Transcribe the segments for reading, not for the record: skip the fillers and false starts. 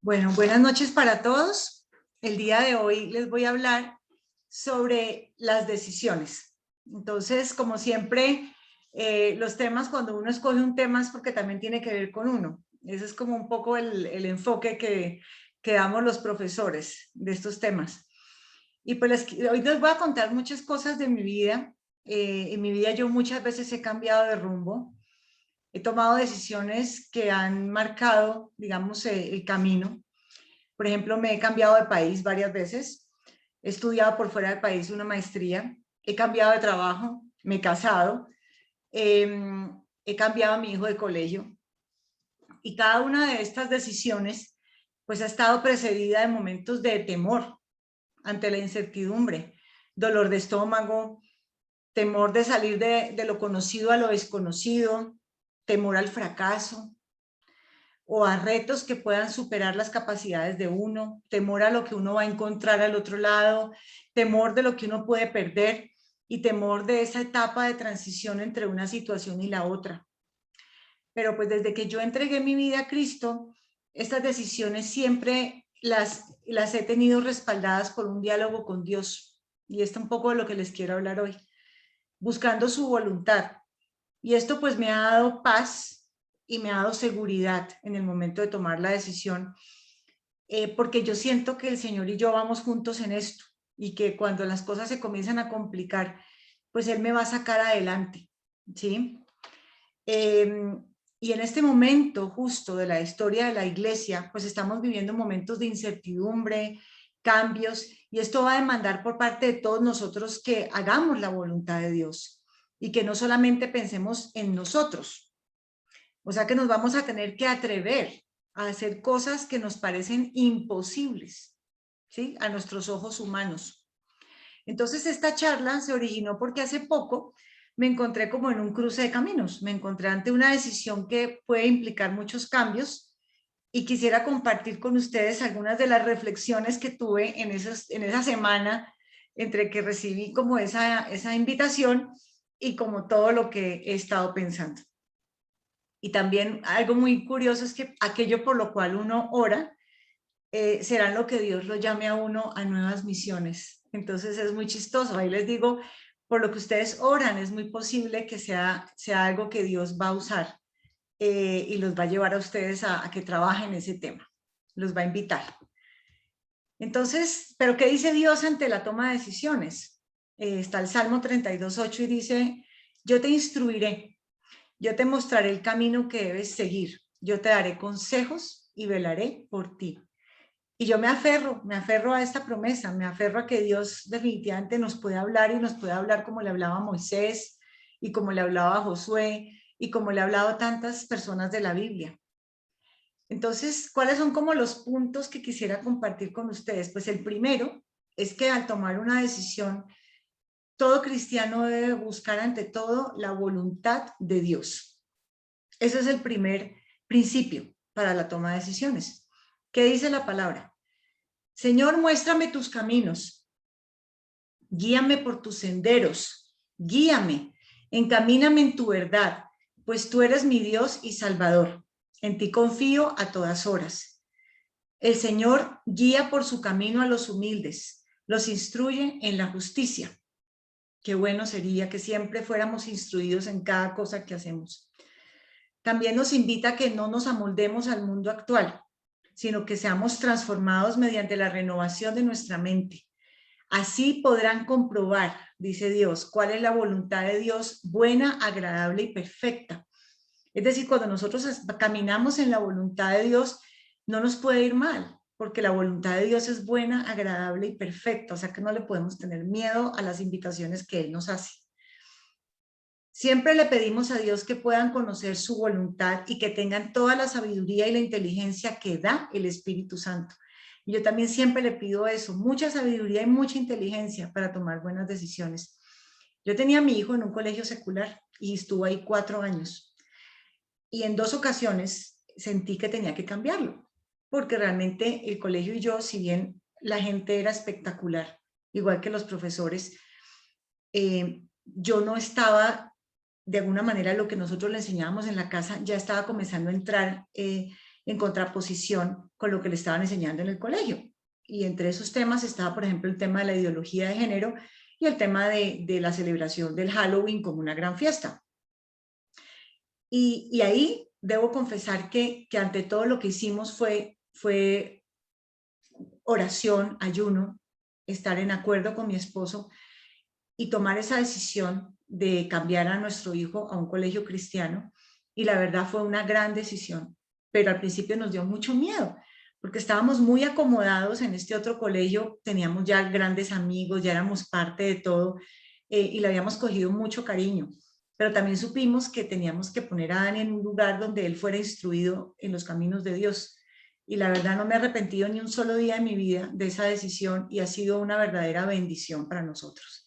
Bueno, buenas noches para todos. El día de hoy les voy a hablar sobre las decisiones. Entonces, como siempre, los temas, cuando uno escoge un tema es porque también tiene que ver con uno. Ese es como un poco el enfoque que damos los profesores de estos temas. Y pues hoy les voy a contar muchas cosas de mi vida. En mi vida yo muchas veces he cambiado de rumbo. He tomado decisiones que han marcado, digamos, el camino. Por ejemplo, me he cambiado de país varias veces, he estudiado por fuera del país una maestría, he cambiado de trabajo, me he casado, he cambiado a mi hijo de colegio, y cada una de estas decisiones pues ha estado precedida de momentos de temor ante la incertidumbre, dolor de estómago, temor de salir de lo conocido a lo desconocido, temor al fracaso, o a retos que puedan superar las capacidades de uno, temor a lo que uno va a encontrar al otro lado, temor de lo que uno puede perder y temor de esa etapa de transición entre una situación y la otra. Pero pues desde que yo entregué mi vida a Cristo, estas decisiones siempre las he tenido respaldadas por un diálogo con Dios. Y esto es un poco de lo que les quiero hablar hoy, buscando su voluntad. Y esto pues me ha dado paz y me ha dado seguridad en el momento de tomar la decisión, porque yo siento que el Señor y yo vamos juntos en esto y que cuando las cosas se comienzan a complicar, pues Él me va a sacar adelante, ¿sí? Eh, y en este momento justo de la historia de la iglesia, pues estamos viviendo momentos de incertidumbre, cambios, y esto va a demandar por parte de todos nosotros que hagamos la voluntad de Dios y que no solamente pensemos en nosotros. O sea que nos vamos a tener que atrever a hacer cosas que nos parecen imposibles, ¿sí? A nuestros ojos humanos. Entonces esta charla se originó porque hace poco me encontré como en un cruce de caminos, me encontré ante una decisión que puede implicar muchos cambios y quisiera compartir con ustedes algunas de las reflexiones que tuve en esa semana entre que recibí como esa invitación y como todo lo que he estado pensando. Y también algo muy curioso es que aquello por lo cual uno ora, será lo que Dios lo llame a uno a nuevas misiones. Entonces es muy chistoso. Ahí les digo, por lo que ustedes oran, es muy posible que sea algo que Dios va a usar, y los va a llevar a ustedes a que trabajen ese tema. Los va a invitar. Entonces, ¿pero qué dice Dios ante la toma de decisiones? Está el Salmo 32:8 y dice, yo te instruiré, yo te mostraré el camino que debes seguir, yo te daré consejos y velaré por ti. Y yo me aferro a esta promesa, me aferro a que Dios definitivamente nos puede hablar y nos puede hablar como le hablaba a Moisés y como le hablaba a Josué y como le ha hablado a tantas personas de la Biblia. Entonces, ¿cuáles son como los puntos que quisiera compartir con ustedes? Pues el primero es que al tomar una decisión, todo cristiano debe buscar ante todo la voluntad de Dios. Ese es el primer principio para la toma de decisiones. ¿Qué dice la palabra? Señor, muéstrame tus caminos, guíame por tus senderos, guíame, encamíname en tu verdad, pues tú eres mi Dios y Salvador. En ti confío a todas horas. El Señor guía por su camino a los humildes, los instruye en la justicia. Qué bueno sería que siempre fuéramos instruidos en cada cosa que hacemos. También nos invita a que no nos amoldemos al mundo actual, sino que seamos transformados mediante la renovación de nuestra mente. Así podrán comprobar, dice Dios, cuál es la voluntad de Dios, buena, agradable y perfecta. Es decir, cuando nosotros caminamos en la voluntad de Dios, no nos puede ir mal, porque la voluntad de Dios es buena, agradable y perfecta. O sea que no le podemos tener miedo a las invitaciones que Él nos hace. Siempre le pedimos a Dios que puedan conocer su voluntad y que tengan toda la sabiduría y la inteligencia que da el Espíritu Santo. Y yo también siempre le pido eso, mucha sabiduría y mucha inteligencia para tomar buenas decisiones. Yo tenía a mi hijo en un colegio secular y estuvo ahí 4 años. Y en 2 ocasiones sentí que tenía que cambiarlo, porque realmente el colegio y yo, si bien la gente era espectacular, igual que los profesores, yo no estaba, de alguna manera, lo que nosotros le enseñábamos en la casa, ya estaba comenzando a entrar en contraposición con lo que le estaban enseñando en el colegio. Y entre esos temas estaba, por ejemplo, el tema de la ideología de género y el tema de la celebración del Halloween como una gran fiesta. Y ahí debo confesar que ante todo lo que hicimos fue oración, ayuno, estar en acuerdo con mi esposo y tomar esa decisión de cambiar a nuestro hijo a un colegio cristiano. Y la verdad fue una gran decisión, pero al principio nos dio mucho miedo, porque estábamos muy acomodados en este otro colegio, teníamos ya grandes amigos, ya éramos parte de todo, y le habíamos cogido mucho cariño. Pero también supimos que teníamos que poner a Dani en un lugar donde él fuera instruido en los caminos de Dios. Y la verdad no me he arrepentido ni un solo día de mi vida de esa decisión y ha sido una verdadera bendición para nosotros.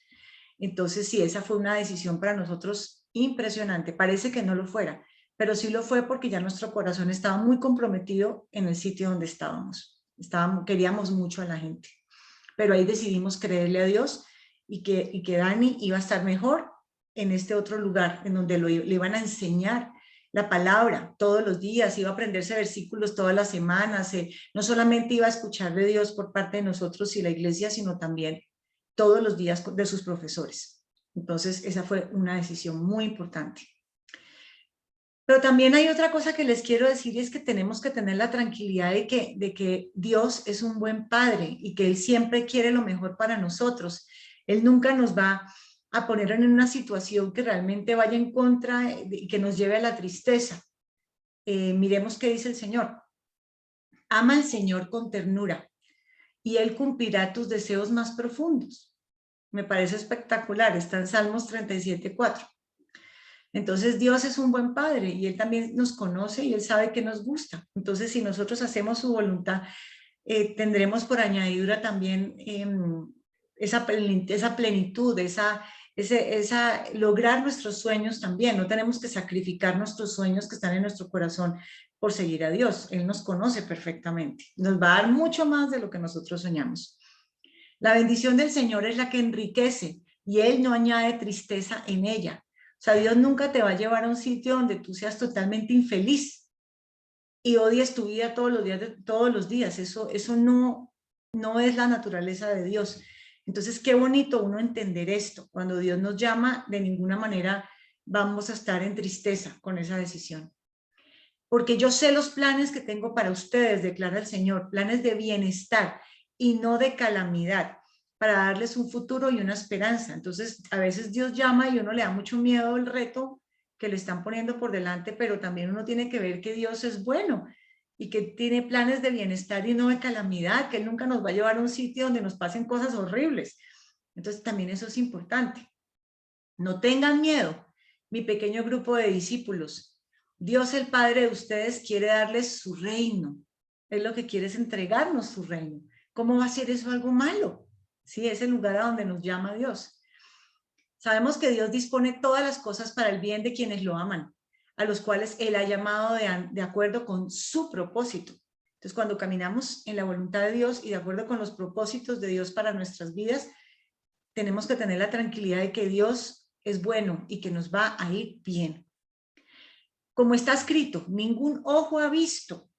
Entonces, sí, esa fue una decisión para nosotros impresionante. Parece que no lo fuera, pero sí lo fue porque ya nuestro corazón estaba muy comprometido en el sitio donde estábamos. Queríamos mucho a la gente. Pero ahí decidimos creerle a Dios y que Dani iba a estar mejor en este otro lugar, en donde le iban a enseñar la palabra todos los días, iba a aprenderse versículos todas las semanas, no solamente iba a escuchar de Dios por parte de nosotros y la iglesia, sino también todos los días de sus profesores. Entonces, esa fue una decisión muy importante. Pero también hay otra cosa que les quiero decir y es que tenemos que tener la tranquilidad de que Dios es un buen padre y que Él siempre quiere lo mejor para nosotros. Él nunca nos va a poner en una situación que realmente vaya en contra y que nos lleve a la tristeza. Miremos qué dice el Señor. Ama al Señor con ternura y Él cumplirá tus deseos más profundos. Me parece espectacular, está en Salmos 37:4. Entonces Dios es un buen padre y Él también nos conoce y Él sabe que nos gusta. Entonces si nosotros hacemos su voluntad, tendremos por añadidura también esa plenitud, lograr nuestros sueños también. No tenemos que sacrificar nuestros sueños que están en nuestro corazón por seguir a Dios. Él nos conoce perfectamente. Nos va a dar mucho más de lo que nosotros soñamos. La bendición del Señor es la que enriquece y Él no añade tristeza en ella. O sea, Dios nunca te va a llevar a un sitio donde tú seas totalmente infeliz y odies tu vida todos los días. Eso no es la naturaleza de Dios. Entonces, qué bonito uno entender esto. Cuando Dios nos llama, de ninguna manera vamos a estar en tristeza con esa decisión. Porque yo sé los planes que tengo para ustedes, declara el Señor, planes de bienestar y no de calamidad, para darles un futuro y una esperanza. Entonces, a veces Dios llama y uno le da mucho miedo el reto que le están poniendo por delante, pero también uno tiene que ver que Dios es bueno y que tiene planes de bienestar y no de calamidad, que Él nunca nos va a llevar a un sitio donde nos pasen cosas horribles. Entonces, también eso es importante. No tengan miedo, mi pequeño grupo de discípulos. Dios el Padre de ustedes quiere darles su reino. Él lo que quiere es entregarnos su reino. ¿Cómo va a ser eso algo malo? Sí, es el lugar a donde nos llama Dios. Sabemos que Dios dispone todas las cosas para el bien de quienes lo aman, a los cuales Él ha llamado de acuerdo con su propósito. Entonces, cuando caminamos en la voluntad de Dios y de acuerdo con los propósitos de Dios para nuestras vidas, tenemos que tener la tranquilidad de que Dios es bueno y que nos va a ir bien. Como está escrito, ningún ojo ha visto,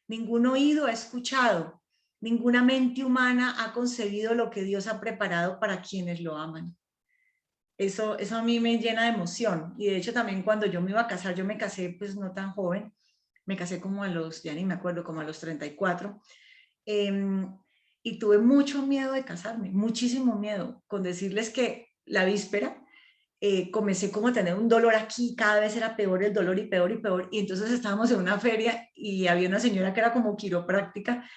ningún oído ha escuchado, ninguna mente humana ha concebido lo que Dios ha preparado para quienes lo aman. Eso a mí me llena de emoción. Y de hecho también cuando yo me iba a casar, yo me casé pues no tan joven, me casé como ya ni me acuerdo, como a los 34. Y tuve mucho miedo de casarme, muchísimo miedo, con decirles que la víspera comencé como a tener un dolor aquí, cada vez era peor el dolor y peor y peor, y entonces estábamos en una feria y había una señora que era como quiropráctica,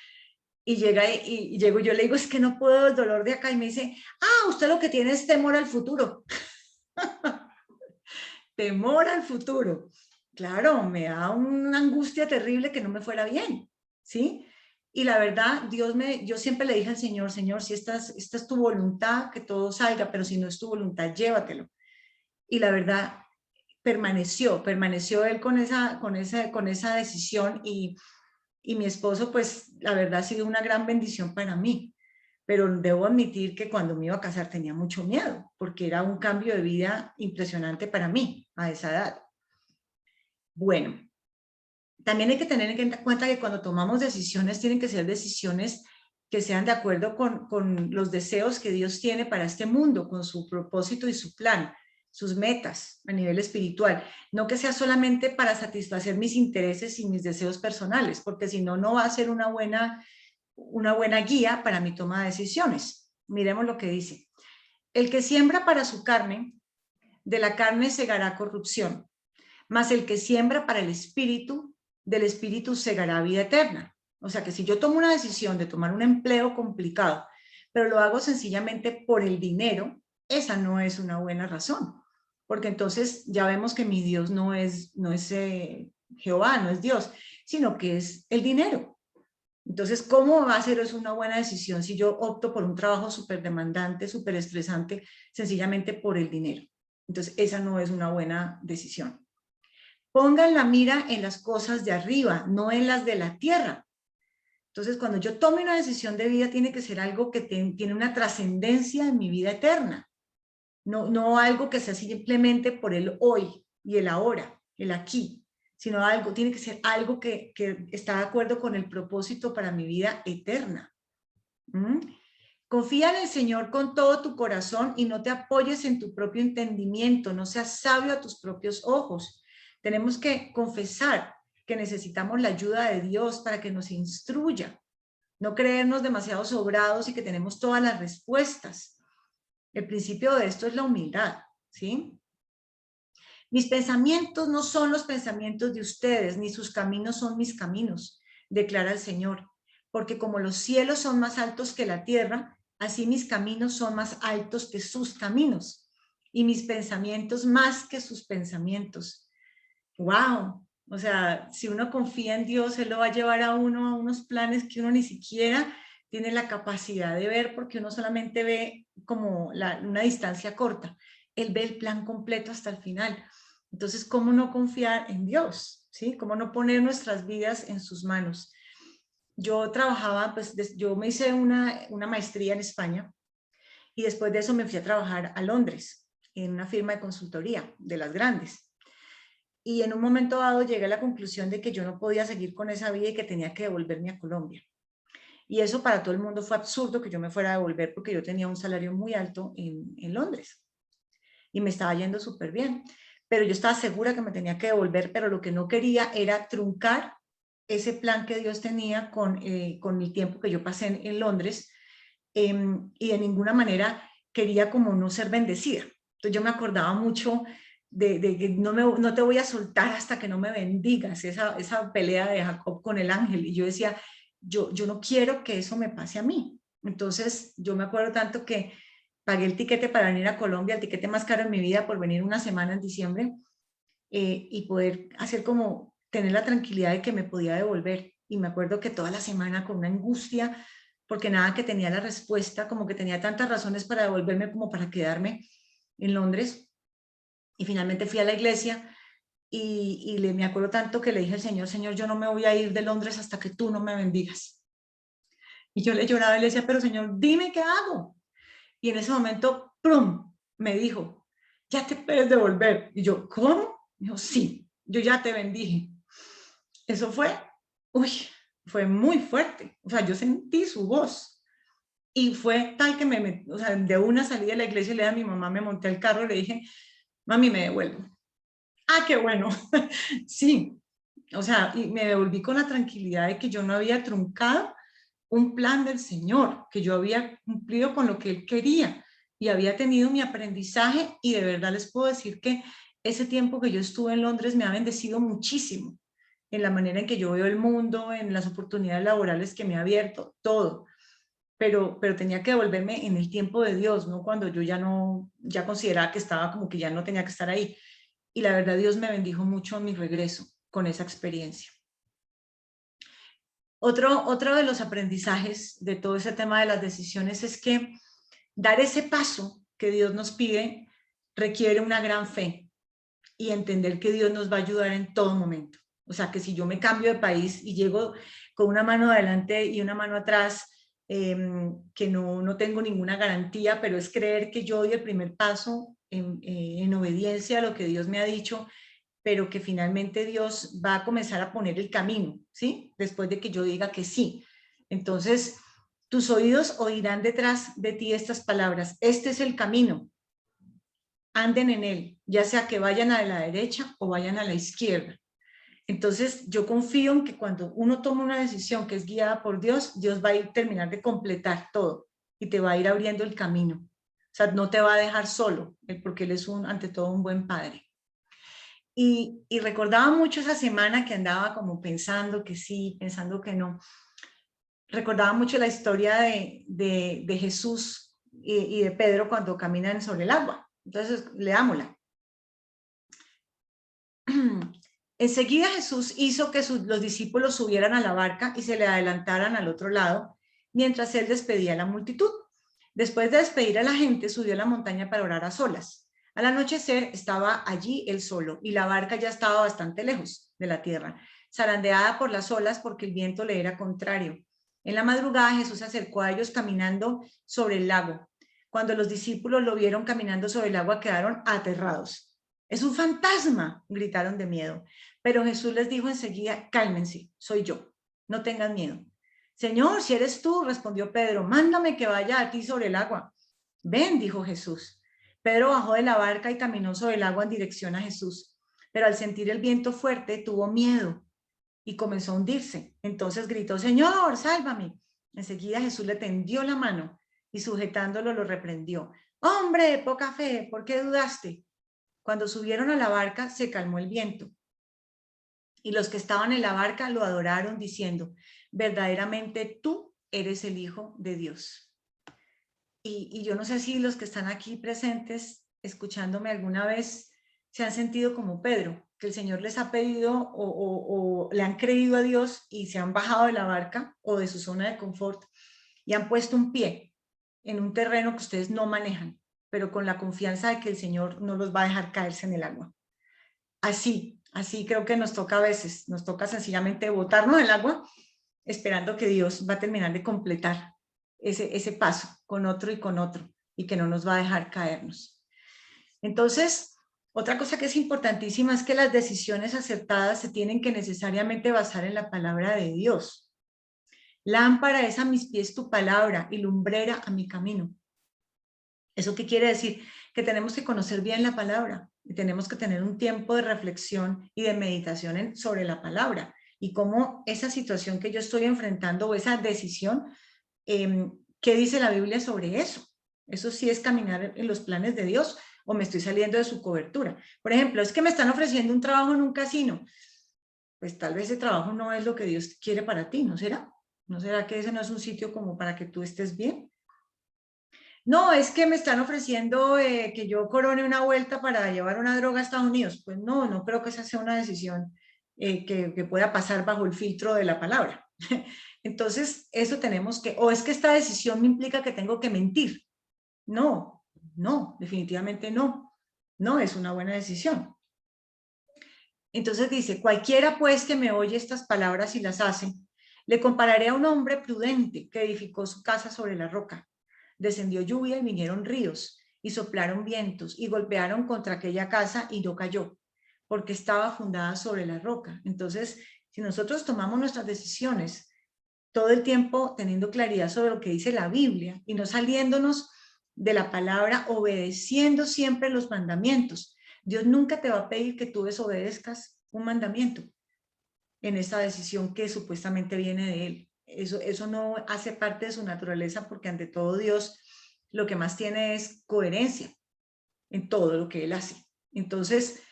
y llego, yo le digo, es que no puedo el dolor de acá, y me dice, usted lo que tiene es temor al futuro. Temor al futuro. Claro, me da una angustia terrible que no me fuera bien, ¿sí? Y la verdad, yo siempre le dije al Señor, Señor, si esta es tu voluntad, que todo salga, pero si no es tu voluntad, llévatelo. Y la verdad, permaneció él con esa decisión y mi esposo, pues la verdad ha sido una gran bendición para mí. Pero debo admitir que cuando me iba a casar tenía mucho miedo, porque era un cambio de vida impresionante para mí a esa edad. Bueno, también hay que tener en cuenta que cuando tomamos decisiones, tienen que ser decisiones que sean de acuerdo con los deseos que Dios tiene para este mundo, con su propósito y su plan, sus metas a nivel espiritual. No que sea solamente para satisfacer mis intereses y mis deseos personales, porque si no, no va a ser una buena guía para mi toma de decisiones. Miremos lo que dice. El que siembra para su carne, de la carne segará corrupción, mas el que siembra para el espíritu, del espíritu segará vida eterna. O sea que si yo tomo una decisión de tomar un empleo complicado, pero lo hago sencillamente por el dinero, esa no es una buena razón, porque entonces ya vemos que mi Dios no es Jehová, no es Dios, sino que es el dinero. Entonces, ¿cómo va a ser eso una buena decisión si yo opto por un trabajo súper demandante, súper estresante, sencillamente por el dinero? Entonces, esa no es una buena decisión. Pongan la mira en las cosas de arriba, no en las de la tierra. Entonces, cuando yo tome una decisión de vida, tiene que ser algo que tiene una trascendencia en mi vida eterna. No algo que sea simplemente por el hoy y el ahora, el aquí, sino algo, tiene que ser algo que está de acuerdo con el propósito para mi vida eterna. ¿Mm? Confía en el Señor con todo tu corazón y no te apoyes en tu propio entendimiento, no seas sabio a tus propios ojos. Tenemos que confesar que necesitamos la ayuda de Dios para que nos instruya, no creernos demasiado sobrados y que tenemos todas las respuestas. El principio de esto es la humildad, ¿sí? Mis pensamientos no son los pensamientos de ustedes, ni sus caminos son mis caminos, declara el Señor. Porque como los cielos son más altos que la tierra, así mis caminos son más altos que sus caminos, y mis pensamientos más que sus pensamientos. ¡Wow! O sea, si uno confía en Dios, Él lo va a llevar a uno a unos planes que uno ni siquiera tiene la capacidad de ver, porque uno solamente ve como una distancia corta. Él ve el plan completo hasta el final. Entonces, ¿cómo no confiar en Dios? ¿Sí? ¿Cómo no poner nuestras vidas en sus manos? Yo trabajaba, pues yo me hice una maestría en España y después de eso me fui a trabajar a Londres en una firma de consultoría de las grandes. Y en un momento dado llegué a la conclusión de que yo no podía seguir con esa vida y que tenía que devolverme a Colombia. Y eso para todo el mundo fue absurdo que yo me fuera a devolver porque yo tenía un salario muy alto en Londres y me estaba yendo súper bien. Pero yo estaba segura que me tenía que devolver, pero lo que no quería era truncar ese plan que Dios tenía con el tiempo que yo pasé en Londres, y de ninguna manera quería como no ser bendecida. Entonces yo me acordaba mucho de que no te voy a soltar hasta que no me bendigas, esa pelea de Jacob con el ángel. Y yo decía, yo no quiero que eso me pase a mí. Entonces yo me acuerdo tanto que pagué el tiquete para venir a Colombia, el tiquete más caro en mi vida por venir una semana en diciembre, y poder hacer como tener la tranquilidad de que me podía devolver. Y me acuerdo que toda la semana con una angustia, porque nada que tenía la respuesta, como que tenía tantas razones para devolverme como para quedarme en Londres. Y finalmente fui a la iglesia me acuerdo tanto que le dije al Señor, Señor, yo no me voy a ir de Londres hasta que tú no me bendigas. Y yo le lloraba y le decía, pero Señor, dime qué hago. Y en ese momento, ¡prum!, me dijo, ya te puedes devolver. Y yo, ¿cómo? Dijo, sí, yo ya te bendije. Eso uy, fue muy fuerte. O sea, yo sentí su voz. Y fue tal que o sea, de una salí de la iglesia y le dije a mi mamá, me monté al carro y le dije, mami, me devuelvo. Ah, qué bueno. Sí. O sea, y me devolví con la tranquilidad de que yo no había truncado un plan del Señor, que yo había cumplido con lo que Él quería y había tenido mi aprendizaje, y de verdad les puedo decir que ese tiempo que yo estuve en Londres me ha bendecido muchísimo en la manera en que yo veo el mundo, en las oportunidades laborales que me ha abierto, todo. Pero tenía que devolverme en el tiempo de Dios, ¿no? Cuando yo ya consideraba que estaba como que ya no tenía que estar ahí. Y la verdad, Dios me bendijo mucho a mi regreso con esa experiencia. Otro de los aprendizajes de todo ese tema de las decisiones es que dar ese paso que Dios nos pide requiere una gran fe y entender que Dios nos va a ayudar en todo momento. O sea, que si yo me cambio de país y llego con una mano adelante y una mano atrás, que no tengo ninguna garantía, pero es creer que yo doy el primer paso en obediencia a lo que Dios me ha dicho, pero que finalmente Dios va a comenzar a poner el camino, ¿sí? Después de que yo diga que sí. Entonces, tus oídos oirán detrás de ti estas palabras. Este es el camino. Anden en él, ya sea que vayan a la derecha o vayan a la izquierda. Entonces, yo confío en que cuando uno toma una decisión que es guiada por Dios, Dios va a ir terminar de completar todo y te va a ir abriendo el camino. O sea, no te va a dejar solo, porque Él es ante todo un buen padre. Y recordaba mucho esa semana que andaba como pensando que sí, pensando que no. Recordaba mucho la historia de Jesús y de Pedro cuando caminan sobre el agua. Entonces, leámosla. Enseguida Jesús hizo que los discípulos subieran a la barca y se le adelantaran al otro lado, mientras él despedía a la multitud. Después de despedir a la gente, subió a la montaña para orar a solas. Al anochecer estaba allí él solo y la barca ya estaba bastante lejos de la tierra, zarandeada por las olas porque el viento le era contrario. En la madrugada Jesús se acercó a ellos caminando sobre el lago. Cuando los discípulos lo vieron caminando sobre el agua, quedaron aterrados. ¡Es un fantasma!, gritaron de miedo. Pero Jesús les dijo enseguida: cálmense, soy yo, no tengan miedo. Señor, si eres tú, respondió Pedro, mándame que vaya a ti sobre el agua. Ven, dijo Jesús. Pedro bajó de la barca y caminó sobre el agua en dirección a Jesús, pero al sentir el viento fuerte tuvo miedo y comenzó a hundirse. Entonces gritó: Señor, sálvame. Enseguida Jesús le tendió la mano y sujetándolo lo reprendió. Hombre de poca fe, ¿por qué dudaste? Cuando subieron a la barca se calmó el viento y los que estaban en la barca lo adoraron diciendo: verdaderamente tú eres el Hijo de Dios. Y yo no sé si los que están aquí presentes escuchándome alguna vez se han sentido como Pedro, que el Señor les ha pedido o le han creído a Dios y se han bajado de la barca o de su zona de confort y han puesto un pie en un terreno que ustedes no manejan, pero con la confianza de que el Señor no los va a dejar caerse en el agua. Así creo que nos toca a veces, nos toca sencillamente botarnos en el agua esperando que Dios va a terminar de completar ese paso con otro y que no nos va a dejar caernos. Entonces, otra cosa que es importantísima es que las decisiones acertadas se tienen que necesariamente basar en la palabra de Dios. Lámpara es a mis pies tu palabra y lumbrera a mi camino. ¿Eso qué quiere decir? Que tenemos que conocer bien la palabra y tenemos que tener un tiempo de reflexión y de meditación sobre la palabra y cómo esa situación que yo estoy enfrentando o esa decisión, ¿qué dice la Biblia sobre eso? Eso sí es caminar en los planes de Dios o me estoy saliendo de su cobertura. Por ejemplo, es que me están ofreciendo un trabajo en un casino. Pues tal vez ese trabajo no es lo que Dios quiere para ti, ¿no será? ¿No será que ese no es un sitio como para que tú estés bien? No, es que me están ofreciendo que yo corone una vuelta para llevar una droga a Estados Unidos. Pues no creo que esa sea una decisión que pueda pasar bajo el filtro de la palabra. Entonces, eso tenemos que, o es que esta decisión me implica que tengo que mentir. No, definitivamente no. No es una buena decisión. Entonces dice: cualquiera pues que me oye estas palabras y las hace, le compararé a un hombre prudente que edificó su casa sobre la roca. Descendió lluvia y vinieron ríos, y soplaron vientos, y golpearon contra aquella casa, y no cayó, porque estaba fundada sobre la roca. Entonces, si nosotros tomamos nuestras decisiones todo el tiempo teniendo claridad sobre lo que dice la Biblia, y no saliéndonos de la palabra, obedeciendo siempre los mandamientos, Dios nunca te va a pedir que tú desobedezcas un mandamiento en esa decisión que supuestamente viene de Él. Eso no hace parte de su naturaleza, porque ante todo Dios lo que más tiene es coherencia en todo lo que Él hace. Entonces,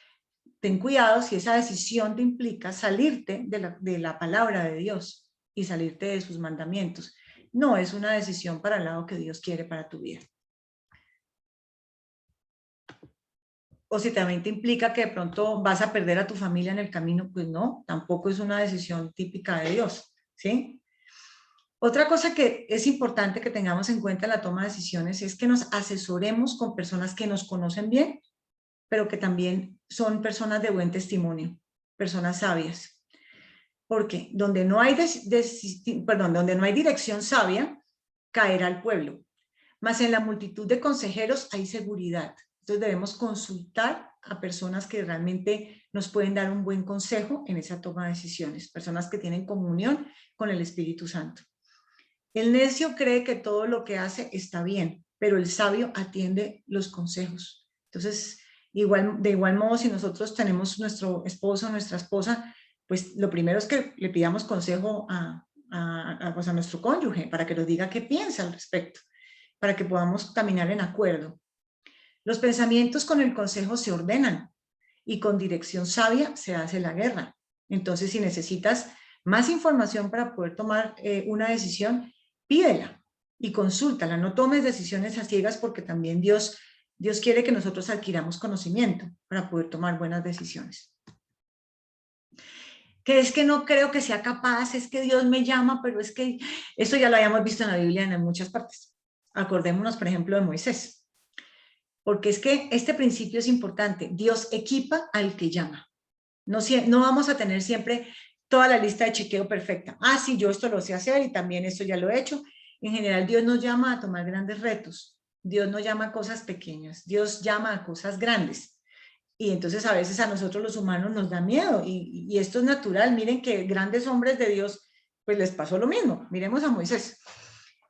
ten cuidado si esa decisión te implica salirte de la palabra de Dios y salirte de sus mandamientos. No es una decisión para el lado que Dios quiere para tu vida. O si también te implica que de pronto vas a perder a tu familia en el camino, pues no, tampoco es una decisión típica de Dios, ¿sí? Otra cosa que es importante que tengamos en cuenta en la toma de decisiones es que nos asesoremos con personas que nos conocen bien, pero que también son personas de buen testimonio, personas sabias. Porque donde no hay, donde no hay dirección sabia, caerá el pueblo. Mas en la multitud de consejeros hay seguridad. Entonces debemos consultar a personas que realmente nos pueden dar un buen consejo en esa toma de decisiones, personas que tienen comunión con el Espíritu Santo. El necio cree que todo lo que hace está bien, pero el sabio atiende los consejos. Entonces, de igual modo, si nosotros tenemos nuestro esposo, nuestra esposa, pues lo primero es que le pidamos consejo pues a nuestro cónyuge para que nos diga qué piensa al respecto, para que podamos caminar en acuerdo. Los pensamientos con el consejo se ordenan y con dirección sabia se hace la guerra. Entonces, si necesitas más información para poder tomar una decisión, pídela y consúltala. No tomes decisiones a ciegas porque también Dios quiere que nosotros adquiramos conocimiento para poder tomar buenas decisiones. Que es que no creo que sea capaz, es que Dios me llama, pero es que eso ya lo habíamos visto en la Biblia en muchas partes. Acordémonos, por ejemplo, de Moisés. Porque es que este principio es importante. Dios equipa al que llama. No vamos a tener siempre toda la lista de chequeo perfecta. Ah, sí, yo esto lo sé hacer y también esto ya lo he hecho. En general, Dios nos llama a tomar grandes retos. Dios no llama a cosas pequeñas. Dios llama a cosas grandes. Y entonces a veces a nosotros los humanos nos da miedo. Y esto es natural. Miren que grandes hombres de Dios, pues les pasó lo mismo. Miremos a Moisés.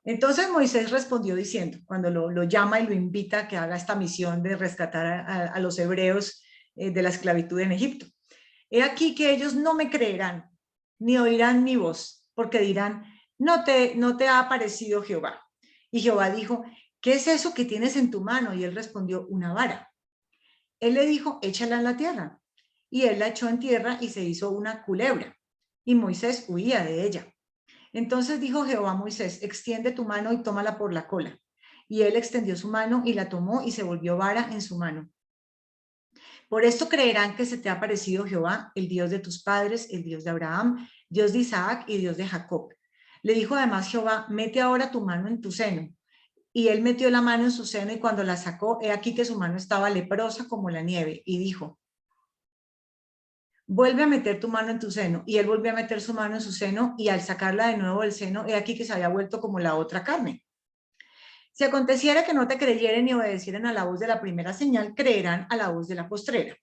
Entonces Moisés respondió diciendo, cuando lo llama y lo invita a que haga esta misión de rescatar a los hebreos de la esclavitud en Egipto. He aquí que ellos no me creerán, ni oirán mi voz, porque dirán, no te ha aparecido Jehová. Y Jehová dijo, ¿qué es eso que tienes en tu mano? Y él respondió, una vara. Él le dijo, échala en la tierra. Y él la echó en tierra y se hizo una culebra. Y Moisés huía de ella. Entonces dijo Jehová a Moisés, extiende tu mano y tómala por la cola. Y él extendió su mano y la tomó y se volvió vara en su mano. Por esto creerán que se te ha aparecido Jehová, el Dios de tus padres, el Dios de Abraham, Dios de Isaac y Dios de Jacob. Le dijo además Jehová, mete ahora tu mano en tu seno. Y él metió la mano en su seno y cuando la sacó, he aquí que su mano estaba leprosa como la nieve. Y dijo, vuelve a meter tu mano en tu seno. Y él volvió a meter su mano en su seno y al sacarla de nuevo del seno, he aquí que se había vuelto como la otra carne. Si aconteciera que no te creyeren ni obedecieren a la voz de la primera señal, creerán a la voz de la postrera.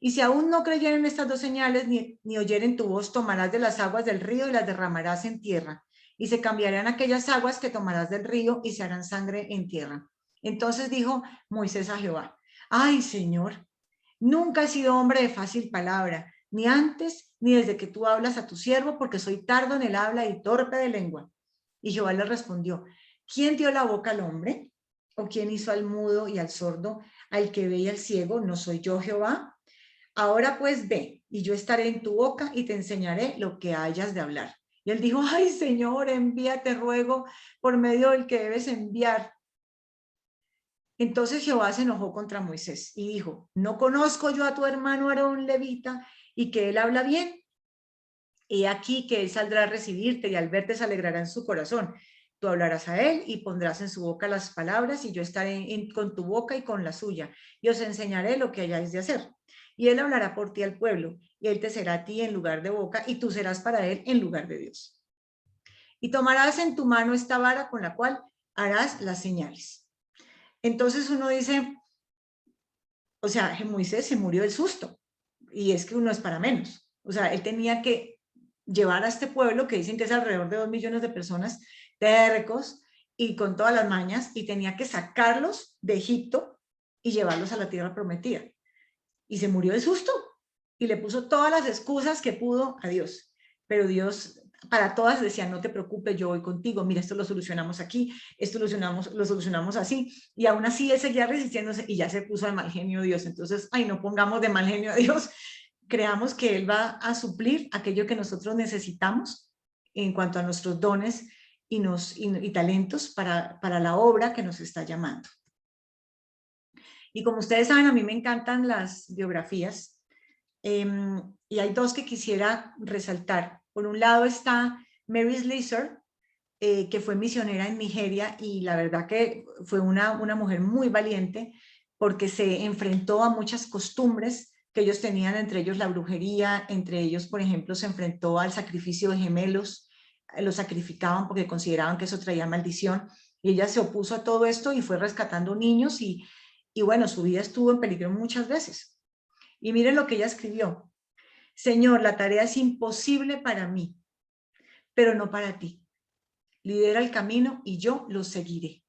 Y si aún no creyeren estas dos señales, ni oyeren tu voz, tomarás de las aguas del río y las derramarás en tierra. Y se cambiarán aquellas aguas que tomarás del río y se harán sangre en tierra. Entonces dijo Moisés a Jehová, ay, Señor, nunca he sido hombre de fácil palabra, ni antes ni desde que tú hablas a tu siervo, porque soy tardo en el habla y torpe de lengua. Y Jehová le respondió, ¿quién dio la boca al hombre? ¿O quién hizo al mudo y al sordo, al que ve y al ciego? ¿No soy yo Jehová? Ahora pues ve, y yo estaré en tu boca y te enseñaré lo que hayas de hablar. Y él dijo, ay, Señor, envíate, ruego, por medio del que debes enviar. Entonces Jehová se enojó contra Moisés y dijo, ¿no conozco yo a tu hermano Aarón levita y que él habla bien? He aquí que él saldrá a recibirte y al verte se alegrará en su corazón. Tú hablarás a él y pondrás en su boca las palabras y yo estaré con tu boca y con la suya y os enseñaré lo que hayáis de hacer. Y él hablará por ti al pueblo y él te será a ti en lugar de boca y tú serás para él en lugar de Dios. Y tomarás en tu mano esta vara con la cual harás las señales. Entonces uno dice, o sea, Moisés se murió del susto y es que uno es para menos. O sea, él tenía que llevar a este pueblo, que dicen que es alrededor de 2 millones de personas, tercos y con todas las mañas, y tenía que sacarlos de Egipto y llevarlos a la tierra prometida. Y se murió de susto y le puso todas las excusas que pudo a Dios. Pero Dios para todas decía, no te preocupes, yo voy contigo, mira, esto lo solucionamos aquí, esto lo solucionamos así, y aún así él seguía resistiéndose y ya se puso de mal genio Dios. Entonces, ay, no pongamos de mal genio a Dios, creamos que él va a suplir aquello que nosotros necesitamos en cuanto a nuestros dones y talentos para la obra que nos está llamando. Y como ustedes saben, a mí me encantan las biografías, y hay dos que quisiera resaltar. Por un lado está Mary Slessor, que fue misionera en Nigeria, y la verdad que fue una mujer muy valiente porque se enfrentó a muchas costumbres que ellos tenían, entre ellos la brujería, entre ellos, por ejemplo, se enfrentó al sacrificio de gemelos, los sacrificaban porque consideraban que eso traía maldición, y ella se opuso a todo esto y fue rescatando niños y Y bueno, su vida estuvo en peligro muchas veces. Y miren lo que ella escribió. Señor, la tarea es imposible para mí, pero no para ti. Lidera el camino y yo lo seguiré.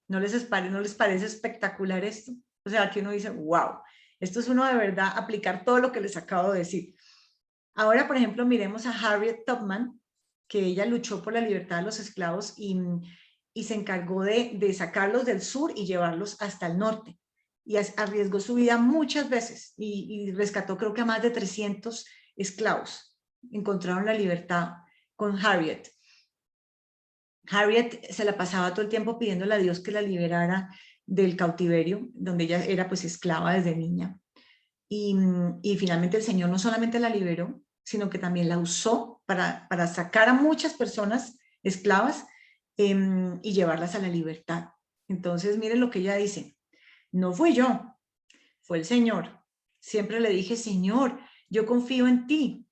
¿No les parece espectacular esto? O sea, aquí uno dice, wow, esto es uno de verdad aplicar todo lo que les acabo de decir. Ahora, por ejemplo, miremos a Harriet Tubman, que ella luchó por la libertad de los esclavos y se encargó de sacarlos del sur y llevarlos hasta el norte. Y arriesgó su vida muchas veces y rescató creo que a más de 300 esclavos. Encontraron la libertad con Harriet. Harriet se la pasaba todo el tiempo pidiéndole a Dios que la liberara del cautiverio, donde ella era pues esclava desde niña. Y finalmente el Señor no solamente la liberó, sino que también la usó para sacar a muchas personas esclavas y llevarlas a la libertad. Entonces, miren lo que ella dice. No fui yo, fue el Señor. Siempre le dije, Señor, yo confío en ti.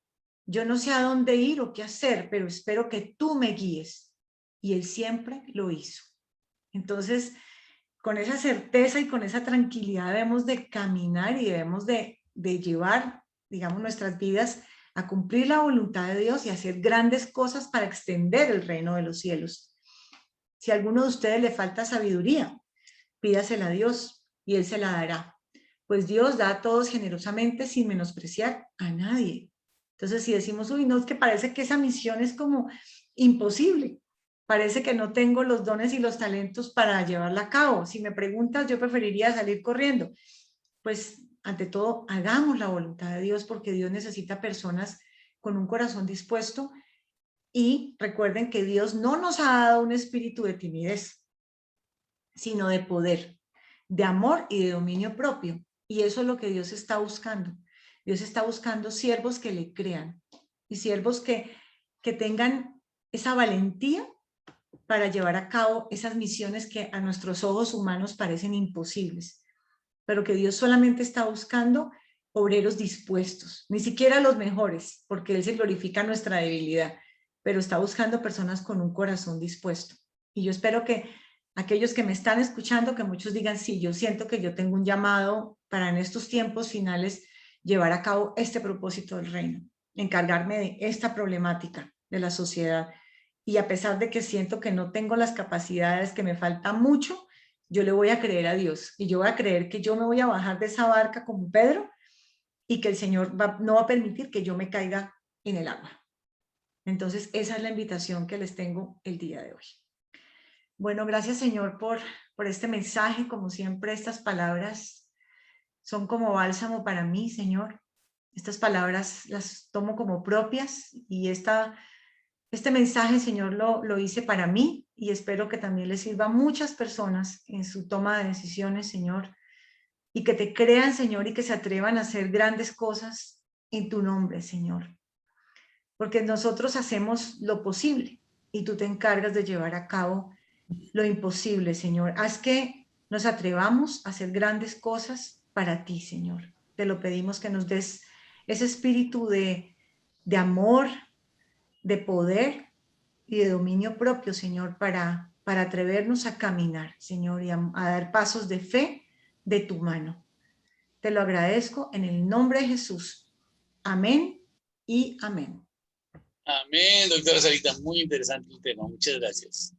Yo no sé a dónde ir o qué hacer, pero espero que tú me guíes. Y Él siempre lo hizo. Entonces, con esa certeza y con esa tranquilidad debemos de caminar y debemos de llevar, digamos, nuestras vidas a cumplir la voluntad de Dios y hacer grandes cosas para extender el reino de los cielos. Si a alguno de ustedes le falta sabiduría, pídasela a Dios y Él se la dará. Pues Dios da a todos generosamente sin menospreciar a nadie. Entonces, si decimos, uy, no, es que parece que esa misión es como imposible. Parece que no tengo los dones y los talentos para llevarla a cabo. Si me preguntas, yo preferiría salir corriendo. Pues, ante todo, hagamos la voluntad de Dios porque Dios necesita personas con un corazón dispuesto. Y recuerden que Dios no nos ha dado un espíritu de timidez, sino de poder, de amor y de dominio propio. Y eso es lo que Dios está buscando. Dios está buscando siervos que le crean y siervos que tengan esa valentía para llevar a cabo esas misiones que a nuestros ojos humanos parecen imposibles, pero que Dios solamente está buscando obreros dispuestos, ni siquiera los mejores, porque Él se glorifica nuestra debilidad, pero está buscando personas con un corazón dispuesto. Y yo espero que aquellos que me están escuchando, que muchos digan, sí, yo siento que yo tengo un llamado para en estos tiempos finales llevar a cabo este propósito del reino, encargarme de esta problemática de la sociedad. Y a pesar de que siento que no tengo las capacidades, que me falta mucho, yo le voy a creer a Dios y yo voy a creer que yo me voy a bajar de esa barca como Pedro y que el Señor no va a permitir que yo me caiga en el agua. Entonces, esa es la invitación que les tengo el día de hoy. Bueno, gracias Señor por este mensaje. Como siempre, estas palabras son como bálsamo para mí, Señor. Estas palabras las tomo como propias y este mensaje, Señor, lo hice para mí y espero que también le sirva a muchas personas en su toma de decisiones, Señor, y que te crean, Señor, y que se atrevan a hacer grandes cosas en tu nombre, Señor. Porque nosotros hacemos lo posible y tú te encargas de llevar a cabo lo imposible, Señor. Haz que nos atrevamos a hacer grandes cosas para ti, Señor. Te lo pedimos que nos des ese espíritu de amor, de poder y de dominio propio, Señor, para atrevernos a caminar, Señor, y a dar pasos de fe de tu mano. Te lo agradezco en el nombre de Jesús. Amén y amén. Amén, doctora Sarita. Muy interesante el tema. Muchas gracias.